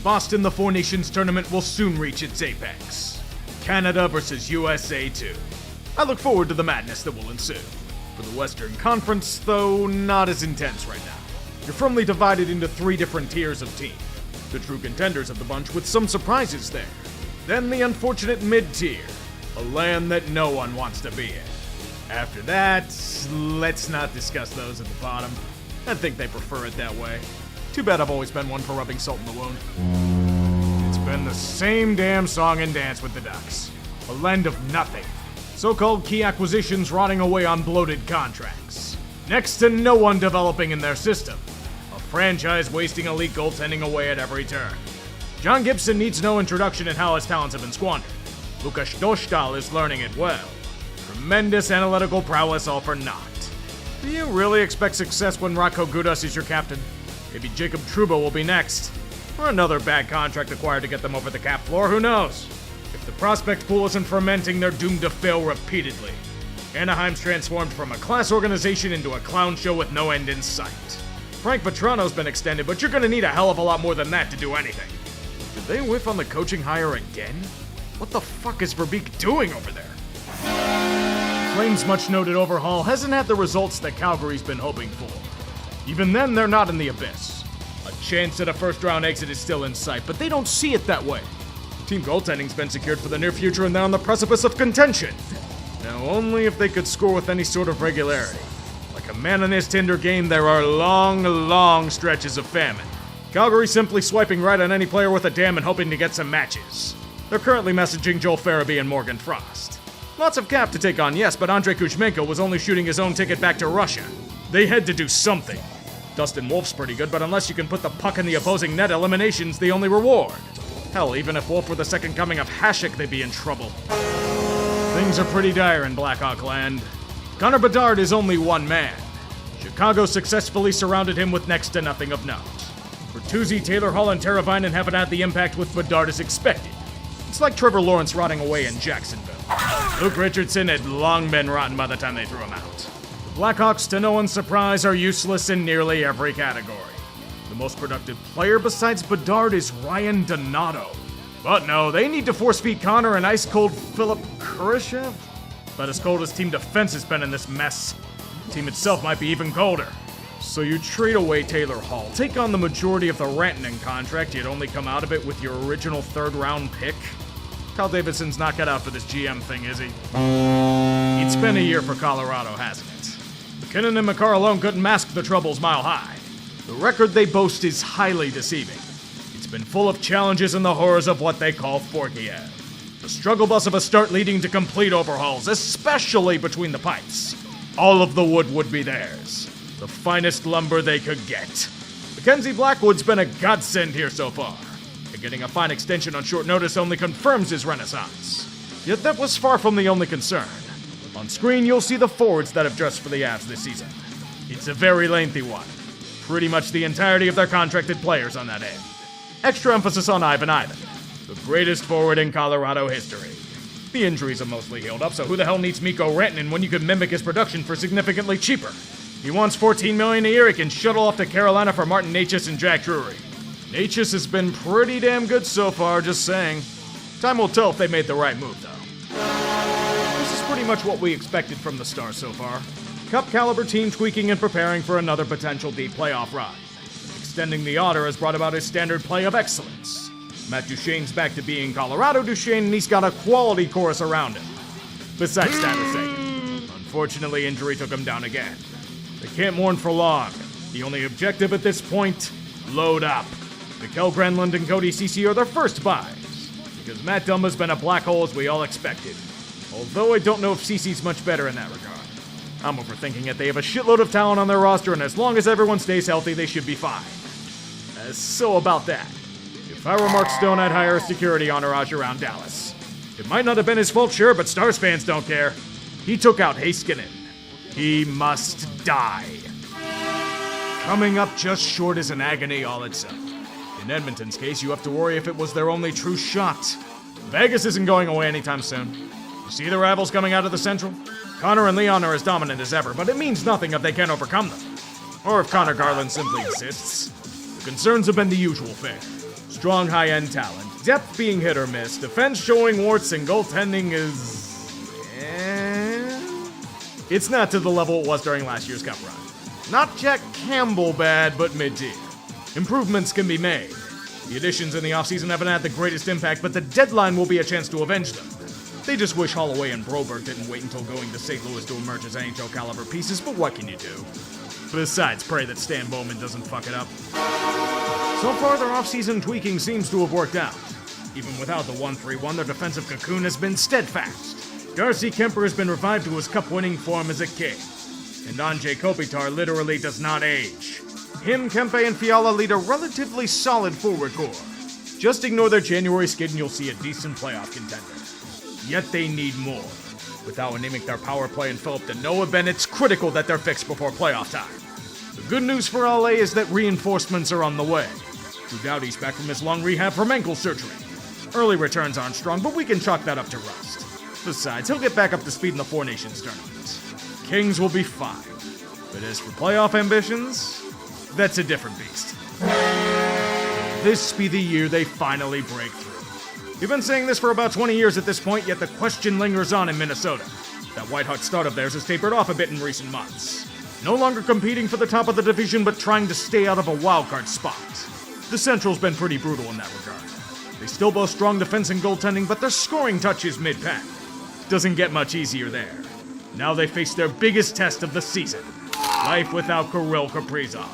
Boston, the Four Nations tournament will soon reach its apex. Canada versus USA 2. I look forward to the madness that will ensue. For the Western Conference, though, not as intense right now. You're firmly divided into 3 different tiers of team. The true contenders of the bunch with some surprises there. Then the unfortunate mid-tier, a land that no one wants to be in. After that, let's not discuss those at the bottom. I think they prefer it that way. Too bad I've always been one for rubbing salt in the wound. It's been the same damn song and dance with the Ducks. A land of nothing. So-called key acquisitions rotting away on bloated contracts. Next to no one developing in their system. A franchise wasting elite goaltending away at every turn. John Gibson needs no introduction in how his talents have been squandered. Lukas Dostal is learning it well. Tremendous analytical prowess all for naught. Do you really expect success when Radko Gudas is your captain? Maybe Jacob Trouba will be next. Or another bad contract acquired to get them over the cap floor, who knows? If the prospect pool isn't fermenting, they're doomed to fail repeatedly. Anaheim's transformed from a class organization into a clown show with no end in sight. Frank Vetrano's been extended, but you're gonna need a hell of a lot more than that to do anything. Did they whiff on the coaching hire again? What the fuck is Verbeek doing over there? Flames' much-noted overhaul hasn't had the results that Calgary's been hoping for. Even then, they're not in the abyss. A chance at a first-round exit is still in sight, but they don't see it that way. Team goaltending's been secured for the near future and they're on the precipice of contention. Now, only if they could score with any sort of regularity. Like a man in his Tinder game, there are long, long stretches of famine. Calgary simply swiping right on any player with a damn and hoping to get some matches. They're currently messaging Joel Farabee and Morgan Frost. Lots of cap to take on, yes, but Andrei Kuzmenko was only shooting his own ticket back to Russia. They had to do something. Dustin Wolf's pretty good, but unless you can put the puck in the opposing net, elimination's the only reward. Hell, even if Wolf were the second coming of Hasek, they'd be in trouble. Things are pretty dire in Blackhawk land. Connor Bedard is only one man. Chicago successfully surrounded him with next to nothing of note. Bertuzzi, Taylor Hall, and Teravainen haven't had the impact with Bedard as expected. It's like Trevor Lawrence rotting away in Jacksonville. Luke Richardson had long been rotten by the time they threw him out. The Blackhawks, to no one's surprise, are useless in nearly every category. The most productive player besides Bedard is Ryan Donato. But no, they need to force-feed Connor an ice-cold Philip Kurashev. But as cold as team defense has been in this mess, the team itself might be even colder. So you trade away Taylor Hall, take on the majority of the Rantanen contract, yet only come out of it with your original third-round pick? Kyle Davidson's not cut out for this GM thing, is he? It's been a year for Colorado, hasn't it? McKinnon and Makar alone couldn't mask the troubles mile high. The record they boast is highly deceiving. It's been full of challenges and the horrors of what they call Forkiev. The struggle bus of a start leading to complete overhauls, especially between the pipes. All of the wood would be theirs. The finest lumber they could get. Mackenzie Blackwood's been a godsend here so far. And getting a fine extension on short notice only confirms his renaissance. Yet that was far from the only concern. On screen, you'll see the forwards that have dressed for the Avs this season. It's a very lengthy one. Pretty much the entirety of their contracted players on that end. Extra emphasis on Ivan, the greatest forward in Colorado history. The injuries have mostly healed up, so who the hell needs Mikko Rantanen when you could mimic his production for significantly cheaper? He wants $14 million a year, he can shuttle off to Carolina for Martin Necas and Jack Drury. Necas has been pretty damn good so far, just saying. Time will tell if they made the right move, though. This is pretty much what we expected from the Stars so far. Cup-caliber team tweaking and preparing for another potential deep playoff run. Extending the Otter has brought about his standard play of excellence. Matt Duchene's back to being Colorado Duchene, and he's got a quality chorus around him. Besides status sake. Unfortunately, injury took him down again. They can't mourn for long. The only objective at this point, load up. Mikkel Grenland and Cody Ceci are their first buys, because Matt Dumba's been a black hole as we all expected. Although I don't know if Ceci's much better in that regard. I'm overthinking it. They have a shitload of talent on their roster, and as long as everyone stays healthy, they should be fine. So about that. If I were Mark Stone, I'd hire a security entourage around Dallas. It might not have been his fault, sure, but Stars fans don't care. He took out Heiskanen. He must die. Coming up just short is an agony all itself. In Edmonton's case, you have to worry if it was their only true shot. Vegas isn't going away anytime soon. You see the rivals coming out of the Central? Connor and Leon are as dominant as ever, but it means nothing if they can't overcome them. Or if Connor Garland simply exists. The concerns have been the usual fare. Strong high-end talent, depth being hit or miss, defense showing warts, and goaltending is... It's not to the level it was during last year's Cup run. Not Jack Campbell bad, but mid-tier. Improvements can be made. The additions in the offseason haven't had the greatest impact, but the deadline will be a chance to avenge them. They just wish Holloway and Broberg didn't wait until going to St. Louis to emerge as NHL caliber pieces, but what can you do? Besides, pray that Stan Bowman doesn't fuck it up. So far, their offseason tweaking seems to have worked out. Even without the 1-3-1, their defensive cocoon has been steadfast. Darcy Kemper has been revived to his cup-winning form as a king. And Anze Kopitar literally does not age. Him, Kempe, and Fiala lead a relatively solid forward core. Just ignore their January skid and you'll see a decent playoff contender. Yet they need more. Without anemic their power play and Philip Deneau have been, it's critical that they're fixed before playoff time. The good news for LA is that reinforcements are on the way. Drew Doughty's back from his long rehab from ankle surgery. Early returns aren't strong, but we can chalk that up to rust. Besides, he'll get back up to speed in the Four Nations tournament. Kings will be fine. But as for playoff ambitions, that's a different beast. This be the year they finally break through. We've been saying this for about 20 years at this point, yet the question lingers on in Minnesota. That white-hot start of theirs has tapered off a bit in recent months. No longer competing for the top of the division, but trying to stay out of a wildcard spot. The Central's been pretty brutal in that regard. They still boast strong defense and goaltending, but their scoring touch is mid-pack. Doesn't get much easier there. Now they face their biggest test of the season. Life without Kirill Kaprizov.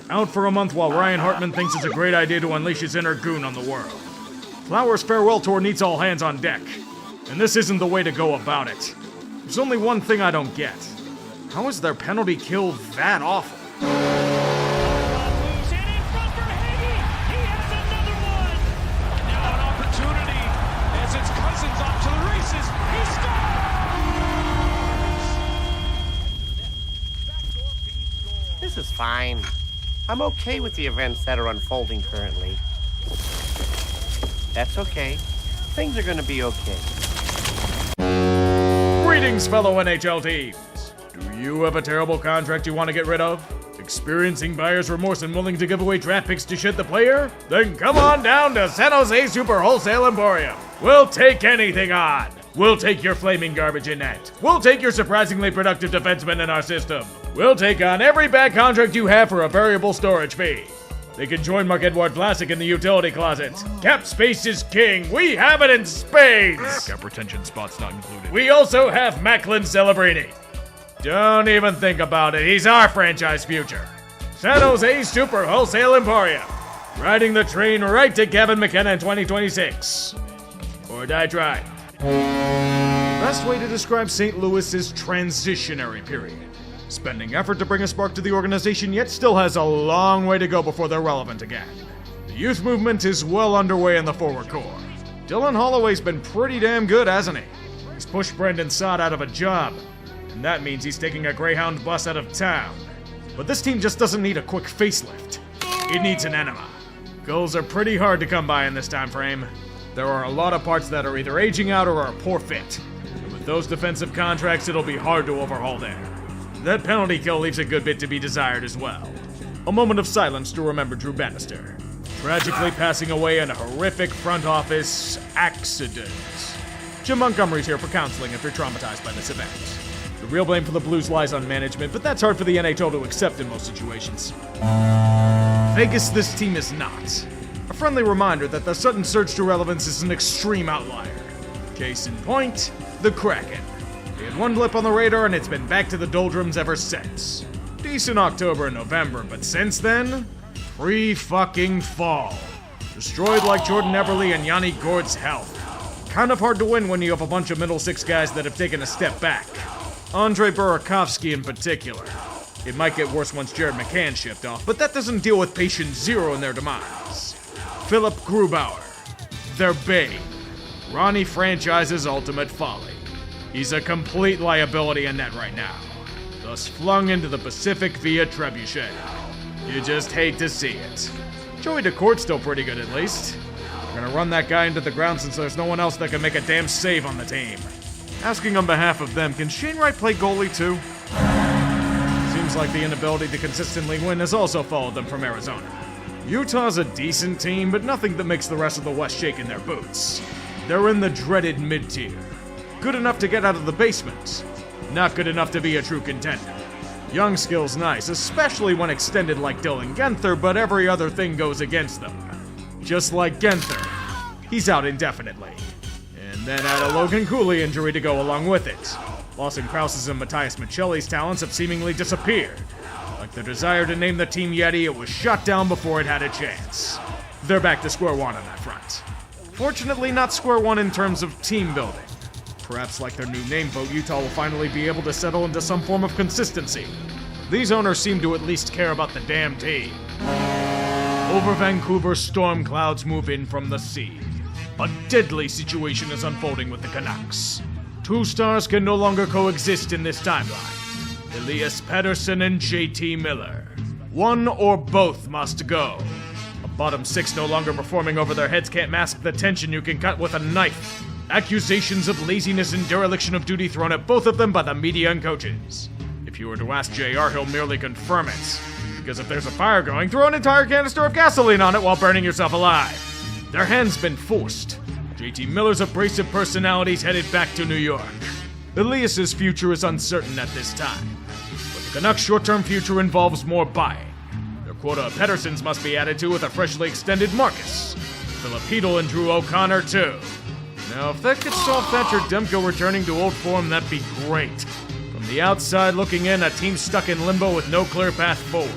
Out for a month while Ryan Hartman thinks it's a great idea to unleash his inner goon on the world. Flowers' farewell tour needs all hands on deck. And this isn't the way to go about it. There's only one thing I don't get. How is their penalty kill that awful? This is fine. I'm okay with the events that are unfolding currently. That's okay. Things are gonna be okay. Greetings, fellow NHL teams. Do you have a terrible contract you want to get rid of? Experiencing buyer's remorse and willing to give away draft picks to shed the player? Then come on down to San Jose Super Wholesale Emporium. We'll take anything on. We'll take your flaming garbage in net. We'll take your surprisingly productive defenseman in our system. We'll take on every bad contract you have for a variable storage fee. They can join Marc-Edouard Vlasic in the utility closet. Cap space is king. We have it in spades. Cap retention spots not included. We also have Macklin Celebrini. Don't even think about it. He's our franchise future. San Jose Super Wholesale Emporium. Riding the train right to Kevin McKenna in 2026. Or die trying. Best way to describe St. Louis is transitionary period. Spending effort to bring a spark to the organization, yet still has a long way to go before they're relevant again. The youth movement is well underway in the forward core. Dylan Holloway's been pretty damn good, hasn't he? He's pushed Brendan Saad out of a job, and that means he's taking a Greyhound bus out of town. But this team just doesn't need a quick facelift. It needs an enema. Goals are pretty hard to come by in this time frame. There are a lot of parts that are either aging out or are a poor fit. And with those defensive contracts, it'll be hard to overhaul there. That penalty kill leaves a good bit to be desired as well. A moment of silence to remember Drew Bannister, tragically passing away in a horrific front office accident. Jim Montgomery's here for counseling if you're traumatized by this event. The real blame for the Blues lies on management, but that's hard for the NHL to accept in most situations. Vegas, this team is not. A friendly reminder that the sudden surge to relevance is an extreme outlier. Case in point, the Kraken. They had one blip on the radar and it's been back to the doldrums ever since. Decent October and November, but since then, pre-fucking fall. Destroyed like Jordan Eberle and Yanni Gourde's health. Kind of hard to win when you have a bunch of middle six guys that have taken a step back. Andre Burakovsky in particular. It might get worse once Jared McCann shipped off, but that doesn't deal with patient zero in their demise. Philip Grubauer, their bane. Ronnie Franchise's ultimate folly. He's a complete liability in net right now. Thus flung into the Pacific via Trebuchet. You just hate to see it. Joey DeCourt's still pretty good at least. We're gonna run that guy into the ground since there's no one else that can make a damn save on the team. Asking on behalf of them, can Shane Wright play goalie too? Seems like the inability to consistently win has also followed them from Arizona. Utah's a decent team, but nothing that makes the rest of the West shake in their boots. They're in the dreaded mid-tier. Good enough to get out of the basement. Not good enough to be a true contender. Young skill's nice, especially when extended like Dylan Genther, but every other thing goes against them. Just like Genther, he's out indefinitely. And then add a Logan Cooley injury to go along with it. Lawson Krause's and Matthias Michelli's talents have seemingly disappeared. Like the desire to name the team Yeti, it was shot down before it had a chance. They're back to square one on that front. Fortunately, not square one in terms of team building. Perhaps like their new name vote, Utah will finally be able to settle into some form of consistency. These owners seem to at least care about the damn team. Over Vancouver, storm clouds move in from the sea. A deadly situation is unfolding with the Canucks. Two stars can no longer coexist in this timeline. Elias Pettersson and JT Miller. One or both must go. A bottom six no longer performing over their heads can't mask the tension you can cut with a knife. Accusations of laziness and dereliction of duty thrown at both of them by the media and coaches. If you were to ask JR, he'll merely confirm it. Because if there's a fire going, throw an entire canister of gasoline on it while burning yourself alive. Their hand's been forced. JT Miller's abrasive personality's headed back to New York. Elias's future is uncertain at this time. But the Canucks' short-term future involves more buying. Their quota of Petterssons must be added to with a freshly extended Marcus. Filipino and Drew O'Connor, too. Now, if that could solve Thatcher Demko returning to old form, that'd be great. From the outside looking in, a team stuck in limbo with no clear path forward.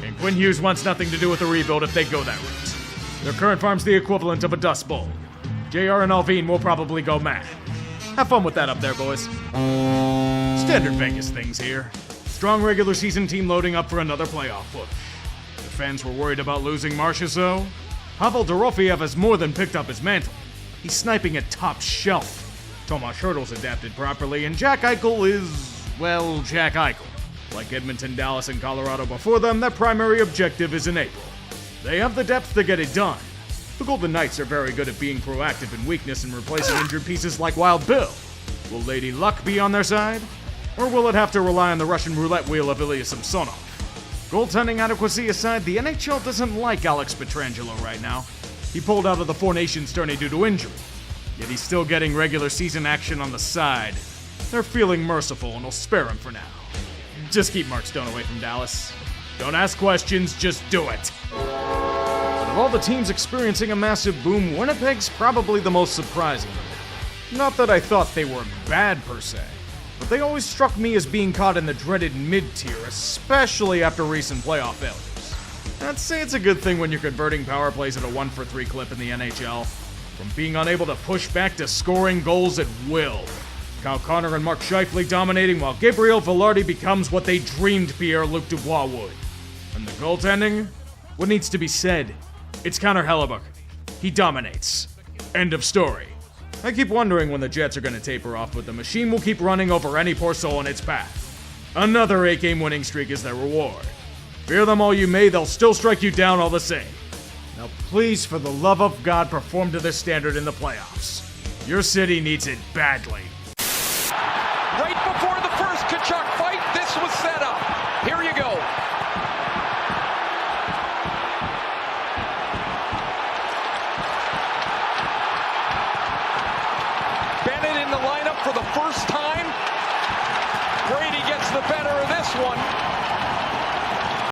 And Quinn Hughes wants nothing to do with the rebuild if they go that route. Their current farm's the equivalent of a dust bowl. JR and Alvin will probably go mad. Have fun with that up there, boys. Standard Vegas things here. Strong regular season team loading up for another playoff push. The fans were worried about losing Marchessault, though. Pavel Dorofeyev has more than picked up his mantle. He's sniping at top shelf. Tomas Hertl's adapted properly, and Jack Eichel is, well, Jack Eichel. Like Edmonton, Dallas, and Colorado before them, their primary objective is in April. They have the depth to get it done. The Golden Knights are very good at being proactive in weakness and replacing injured pieces like Wild Bill. Will Lady Luck be on their side? Or will it have to rely on the Russian roulette wheel of Ilya Samsonov? Goaltending adequacy aside, the NHL doesn't like Alex Pietrangelo right now. He pulled out of the Four Nations tourney due to injury, yet he's still getting regular season action on the side. They're feeling merciful and will spare him for now. Just keep Mark Stone away from Dallas. Don't ask questions, just do it. But of all the teams experiencing a massive boom, Winnipeg's probably the most surprising. Not that I thought they were bad per se, but they always struck me as being caught in the dreaded mid-tier, especially after recent playoff failures. I'd say it's a good thing when you're converting power plays at a 1-for-3 clip in the NHL. From being unable to push back to scoring goals at will. Kyle Connor and Mark Scheifele dominating while Gabriel Velarde becomes what they dreamed Pierre-Luc Dubois would. And the goaltending? What needs to be said? It's Connor Hellebuck. He dominates. End of story. I keep wondering when the Jets are going to taper off, but the machine will keep running over any poor soul in its path. Another 8-game winning streak is their reward. Fear them all you may, they'll still strike you down all the same. Now please, for the love of God, perform to this standard in the playoffs. Your city needs it badly.